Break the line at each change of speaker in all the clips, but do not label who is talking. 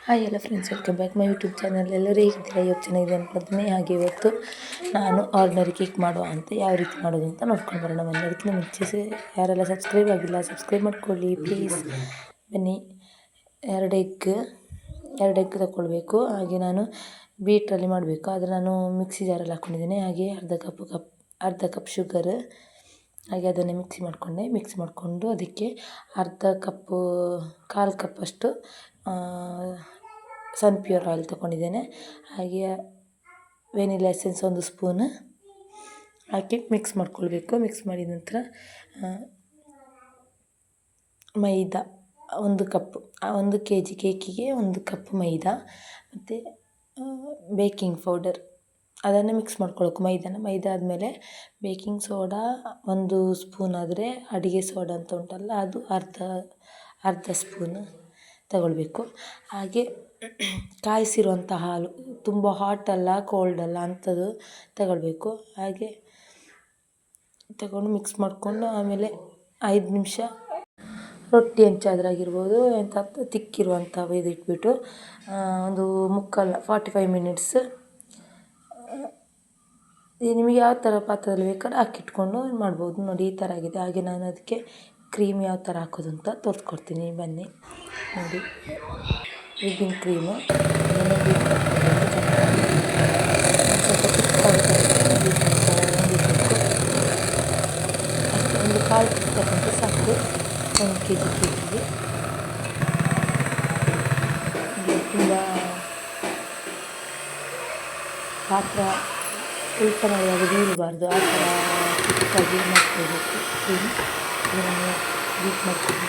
Hi ಎಲ್ಲ friends, welcome back my YouTube channel. ಎಲ್ಲರೂ ಹೇಗಿದ್ದೀರಾ? ಇವತ್ತು ಚೆನ್ನಾಗಿದೆ ಅನ್ಕೊಳ್ತೀನಿ. ಹಾಗೆ ಇವತ್ತು ನಾನು ಆರ್ಡಿನರಿ ಕೇಕ್ ಮಾಡುವ ಅಂತ ಯಾವ ರೀತಿ ಮಾಡೋದು ಅಂತ ನೋಡ್ಕೊಂಡು ಬರೋಣ ಬನ್ನಿ. ಅದಕ್ಕಿಂತ ಮುಂಚೆ ಯಾರೆಲ್ಲ ಸಬ್ಸ್ಕ್ರೈಬ್ ಆಗಿಲ್ಲ ಸಬ್ಸ್ಕ್ರೈಬ್ ಮಾಡ್ಕೊಳ್ಳಿ ಪ್ಲೀಸ್. ಬನ್ನಿ, ಎರಡು ಎಗ್ ತಗೊಳ್ಬೇಕು. ಹಾಗೆ ನಾನು ಬೀಟ್ರಲ್ಲಿ ಮಾಡಬೇಕು, ಆದರೆ ನಾನು ಮಿಕ್ಸಿ ಜಾರಲ್ಲಿ ಹಾಕ್ಕೊಂಡಿದ್ದೀನಿ. ಹಾಗೆ ಅರ್ಧ ಕಪ್ ಶುಗರ್, ಹಾಗೆ ಅದನ್ನೇ ಮಿಕ್ಸಿ ಮಾಡಿಕೊಂಡು ಅದಕ್ಕೆ ಕಾಲು ಕಪ್ಪಷ್ಟು ಸನ್ಪ್ಯೂರ್ ಆಯಿಲ್ ತೊಗೊಂಡಿದ್ದೇನೆ. ಹಾಗೆ ವೆನಿಲಾ ಎಸೆನ್ಸ್ 1 ಸ್ಪೂನ್ ಹಾಕಿ ಮಿಕ್ಸ್ ಮಾಡ್ಕೊಳ್ಬೇಕು. ಮಿಕ್ಸ್ ಮಾಡಿದ ನಂತರ ಮೈದಾ 1 ಕಪ್, 1 kg ಕೇಕಿಗೆ 1 ಕಪ್ ಮೈದಾ ಮತ್ತು ಬೇಕಿಂಗ್ ಪೌಡರ್ ಅದನ್ನು ಮಿಕ್ಸ್ ಮಾಡ್ಕೊಳ್ಬೇಕು. ಮೈದಾ ಆದಮೇಲೆ ಬೇಕಿಂಗ್ ಸೋಡಾ 1 ಸ್ಪೂನ್, ಆದರೆ ಅಡುಗೆ ಸೋಡಾ ಅಂತ ಉಂಟಲ್ಲ ಅದು ಅರ್ಧ ಸ್ಪೂನ್ ತಗೊಳ್ಬೇಕು. ಹಾಗೆ ಕಾಯಿಸಿರುವಂಥ ಹಾಲು, ತುಂಬ ಹಾಟ್ ಅಲ್ಲ ಕೋಲ್ಡ್ ಅಲ್ಲ ಅಂಥದ್ದು ತಗೊಳ್ಬೇಕು. ಹಾಗೆ ತಗೊಂಡು ಮಿಕ್ಸ್ ಮಾಡಿಕೊಂಡು ಆಮೇಲೆ 5 ನಿಮಿಷ ರೊಟ್ಟಿ ಹೆಂಚಾದ್ರಾಗಿರ್ಬೋದು ಎಂಥ ತಿಕ್ಕಿರುವಂಥ ಇಟ್ಬಿಟ್ಟು ಒಂದು 45 ಮಿನಿಟ್ಸ್ ನಿಮಗೆ ಯಾವ ಥರ ಪಾತ್ರದಲ್ಲಿ ಬೇಕಾದ್ರೆ ಹಾಕಿಟ್ಕೊಂಡು ಮಾಡ್ಬೋದು. ನೋಡಿ ಈ ಥರ ಆಗಿದೆ. ಹಾಗೆ ನಾನು ಅದಕ್ಕೆ ಕ್ರೀಮ್ ಯಾವ ಥರ ಹಾಕೋದು ಅಂತ ತೋರಿಸ್ಕೊಡ್ತೀನಿ ಬನ್ನಿ. ನೋಡಿ, ವಿಪಿಂಗ್ ಕ್ರೀಮು ಒಂದು ಕಾಲು ತಗೊಂಡು ಸಾಕು 1 kg ಕೇಕಿಗೆ. ತುಂಬ ಪಾತ್ರ ಉಲ್ಟನೆಯಾಗಿ ಬೀಳಬಾರ್ದು, ಆ ಥರ ಚಿಕ್ಕಾಗಿ ಮಾಡ್ಕೊಳ್ಬೇಕು ಕ್ರೀಮ್. ಇದನ್ನು ಬೀಟ್ ಮಾಡ್ತೀನಿ.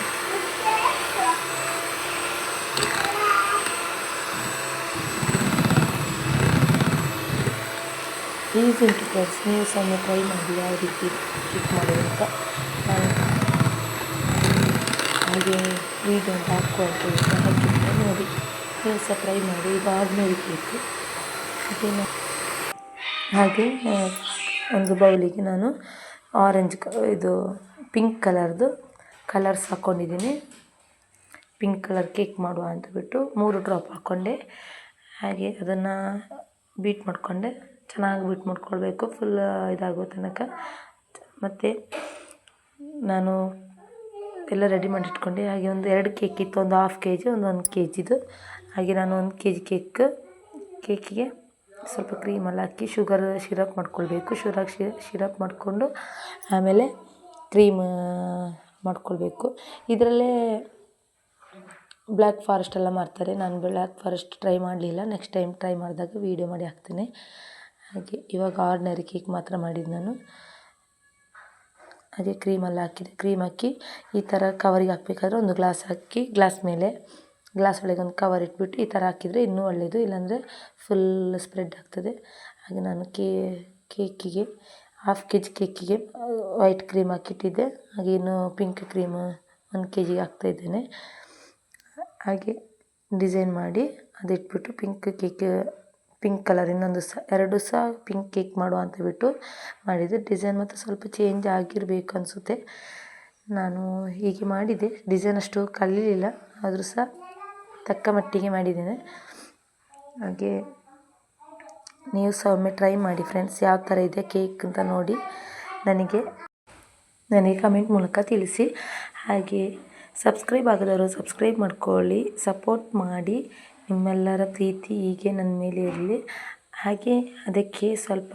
ಈಸಿ ಉಂಟು ಫ್ರೆಂಡ್ಸ್, ನೀವು ಸಹ ಟ್ರೈ ಮಾಡಿ ಯಾವ ರೀತಿ ಕೇಕ್ ಮಾಡೋದು ಅಂತ. ನಾನು ಹಾಗೆ ವೀಡಿಯೋ ಅಂತ ಹಾಕಿದ್ದೆ ನೋಡಿ, ನೀವು ಸಹ ಟ್ರೈ ಮಾಡಿ. ಇದು ಆರ್ಡಿನರಿ ಕೇಕು. ಹಾಗೆ ಒಂದು ಬೌಲಿಗೆ ನಾನು ಪಿಂಕ್ ಕಲರ್ಸ್ ಹಾಕ್ಕೊಂಡಿದ್ದೀನಿ. ಪಿಂಕ್ ಕಲರ್ ಕೇಕ್ ಮಾಡುವ ಅಂತ ಬಿಟ್ಟು 3 ಡ್ರಾಪ್ ಹಾಕ್ಕೊಂಡೆ. ಹಾಗೆ ಅದನ್ನು ಚೆನ್ನಾಗಿ ಬೀಟ್ ಮಾಡ್ಕೊಳ್ಬೇಕು ಫುಲ್ ಇದಾಗೋ ತನಕ. ಮತ್ತು ನಾನು ಎಲ್ಲ ರೆಡಿ ಮಾಡಿ ಇಟ್ಕೊಂಡೆ. ಹಾಗೆ ಒಂದು 2 ಕೇಕ್ ಇತ್ತು, ಒಂದು 1/2 kg, ಒಂದು 1 kgದು. ಹಾಗೆ ನಾನು 1 kg ಕೇಕಿಗೆ ಸ್ವಲ್ಪ ಕ್ರೀಮೆಲ್ಲ ಹಾಕಿ ಶುಗರ್ ಶಿರಪ್ ಮಾಡ್ಕೊಳ್ಬೇಕು. ಶಿರಪ್ ಮಾಡಿಕೊಂಡು ಆಮೇಲೆ ಕ್ರೀಮ್ ಮಾಡ್ಕೊಳ್ಬೇಕು. ಇದರಲ್ಲೇ ಬ್ಲ್ಯಾಕ್ ಫಾರೆಸ್ಟ್ ಎಲ್ಲ ಮಾಡ್ತಾರೆ. ನಾನು ಬ್ಲ್ಯಾಕ್ ಫಾರೆಸ್ಟ್ ಟ್ರೈ ಮಾಡಲಿಲ್ಲ. ನೆಕ್ಸ್ಟ್ ಟೈಮ್ ಟ್ರೈ ಮಾಡಿದಾಗ ವೀಡಿಯೋ ಮಾಡಿ ಹಾಕ್ತೇನೆ. ಹಾಗೆ ಇವಾಗ ಆರ್ಡಿನರಿ ಕೇಕ್ ಮಾತ್ರ ಮಾಡಿದ್ದು ನಾನು. ಹಾಗೆ ಕ್ರೀಮ್ ಹಾಕಿ ಈ ಥರ ಕವರಿಗೆ ಹಾಕಬೇಕಾದ್ರೆ ಒಂದು ಗ್ಲಾಸ್ ಹಾಕಿ ಗ್ಲಾಸ್ ಒಳಗೆ ಒಂದು ಕವರ್ ಇಟ್ಬಿಟ್ಟು ಈ ಥರ ಹಾಕಿದರೆ ಇನ್ನೂ ಒಳ್ಳೆಯದು, ಇಲ್ಲಾಂದರೆ ಫುಲ್ ಸ್ಪ್ರೆಡ್ ಆಗ್ತದೆ. ಹಾಗೆ ನಾನು ಕೇಕಿಗೆ 1/2 kg ಕೇಕಿಗೆ ವೈಟ್ ಕ್ರೀಮ್ ಹಾಕಿಟ್ಟಿದ್ದೆ. ಹಾಗೆ ಇನ್ನು ಪಿಂಕ್ ಕ್ರೀಮ್ 1 kg ಹಾಕ್ತಾಯಿದ್ದೇನೆ. ಹಾಗೆ ಡಿಸೈನ್ ಮಾಡಿ ಅದಿಟ್ಬಿಟ್ಟು ಪಿಂಕ್ ಕಲರ್ ಎರಡು ಸಹ ಪಿಂಕ್ ಕೇಕ್ ಮಾಡುವ ಅಂತ ಬಿಟ್ಟು ಮಾಡಿದ್ದೆ. ಡಿಸೈನ್ ಮತ್ತು ಸ್ವಲ್ಪ ಚೇಂಜ್ ಆಗಿರಬೇಕು ಅನಿಸುತ್ತೆ. ನಾನು ಹೀಗೆ ಮಾಡಿದ್ದೆ, ಡಿಸೈನ್ ಅಷ್ಟು ಕಲೀಲಿಲ್ಲ, ಆದರೂ ಸಹ ತಕ್ಕ ಮಟ್ಟಿಗೆ ಮಾಡಿದ್ದೇನೆ. ಹಾಗೆ ನೀವು ಸಹ ಒಮ್ಮೆ ಟ್ರೈ ಮಾಡಿ ಫ್ರೆಂಡ್ಸ್, ಯಾವ ಥರ ಇದೆ ಕೇಕ್ ಅಂತ ನೋಡಿ ನನಗೆ ಕಮೆಂಟ್ ಮೂಲಕ ತಿಳಿಸಿ. ಹಾಗೆ ಸಬ್ಸ್ಕ್ರೈಬ್ ಆಗದವರು ಸಬ್ಸ್ಕ್ರೈಬ್ ಮಾಡ್ಕೊಳ್ಳಿ, ಸಪೋರ್ಟ್ ಮಾಡಿ. ನಿಮ್ಮೆಲ್ಲರ ಪ್ರೀತಿ ಹೀಗೆ ನನ್ನ ಮೇಲೆ ಇರಲಿ. ಹಾಗೆ ಅದಕ್ಕೆ ಸ್ವಲ್ಪ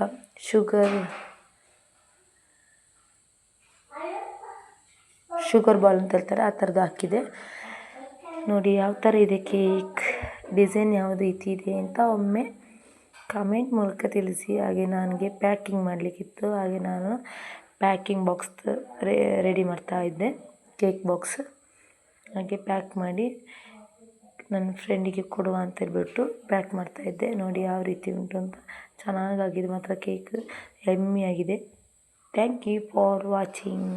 ಶುಗರ್ ಬಾಲ್ ಅಂತ ಹೇಳ್ತಾರೆ, ಆ ಥರದ್ದು ಹಾಕಿದೆ. ನೋಡಿ ಯಾವ ಥರ ಇದೆ ಕೇಕ್, ಡಿಸೈನ್ ಯಾವ ರೀತಿ ಇದೆ ಅಂತ ಒಮ್ಮೆ ಕಮೆಂಟ್ ಮೂಲಕ ತಿಳಿಸಿ. ಹಾಗೆ ನನಗೆ ಪ್ಯಾಕಿಂಗ್ ಮಾಡಲಿಕ್ಕಿತ್ತು. ಹಾಗೆ ನಾನು ಪ್ಯಾಕಿಂಗ್ ಬಾಕ್ಸ್ ರೆಡಿ ಮಾಡ್ತಾಯಿದ್ದೆ, ಕೇಕ್ ಬಾಕ್ಸ್. ಹಾಗೆ ಪ್ಯಾಕ್ ಮಾಡಿ ನನ್ನ ಫ್ರೆಂಡಿಗೆ ಕೊಡುವ ಅಂತ ಹೇಳ್ಬಿಟ್ಟು ಪ್ಯಾಕ್ ಮಾಡ್ತಾಯಿದ್ದೆ. ನೋಡಿ ಯಾವ ರೀತಿ ಉಂಟು ಅಂತ. ಚೆನ್ನಾಗಾಗಿದೆ ಮಾತ್ರ ಕೇಕ್, ಯಮ್ಮಿ ಆಗಿದೆ. Thank you for watching.